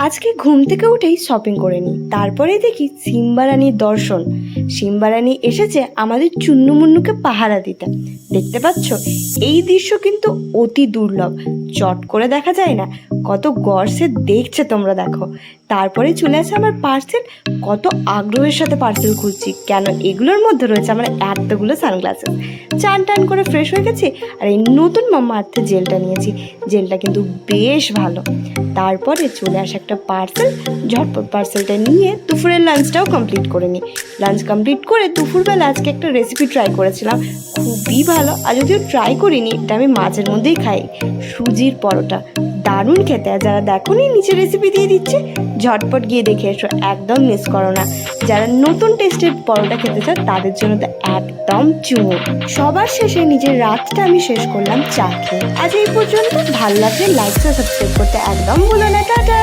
আজকে ঘুম থেকে উঠেই শপিং করে নিই, তারপরে দেখি সিম্বা রানীর দর্শন। সিম্বা রানী এসেছে আমাদের চুন্নুমুন্নুকে পাহারা দিতে। দেখতে পাচ্ছ, এই দৃশ্য কিন্তু অতি দুর্লভ, চট করে দেখা যায় না। কত গর্ষে দেখছে তোমরা দেখো। তারপরে চলে আসে আমার পার্সেল। কত আগ্রহের সাথে পার্সেল খুলছি, কেন এগুলোর মধ্যে রয়েছে আমার এতগুলো সানগ্লাসেস। চান টান করে ফ্রেশ হয়ে গেছি, আর এই নতুন মামা আর্থের জেলটা নিয়েছি। জেলটা কিন্তু বেশ ভালো। তারপরে চলে আসে একটা পার্সেল। ঝটপট পার্সেলটা নিয়ে দুপুরের লাঞ্চটাও কমপ্লিট করে নিই। লাঞ্চ কমপ্লিট করে দুপুরবেলা আজকে একটা রেসিপি ট্রাই করেছিলাম, খুবই ভালো। আর যদিও ট্রাই করিনি, এটা আমি মাঝের মধ্যেই খাই। সুজির পরোটা দারুণ খেতে। আর যারা দেখোনি, নিচে রেসিপি দিয়ে দিচ্ছে, ঝটপট গিয়ে দেখে এসো, একদম মিস করো না। যারা নতুন টেস্টের পরোটা খেতে চায় তাদের জন্য তো একদম চুমো। সবার শেষে নিজের রাতটা আমি শেষ করলাম চা খেয়ে। আজ এই পর্যন্ত। ভালো লাগলে লাইক ও সাবস্ক্রাইব করতে একদম ভুলো না। টাটা।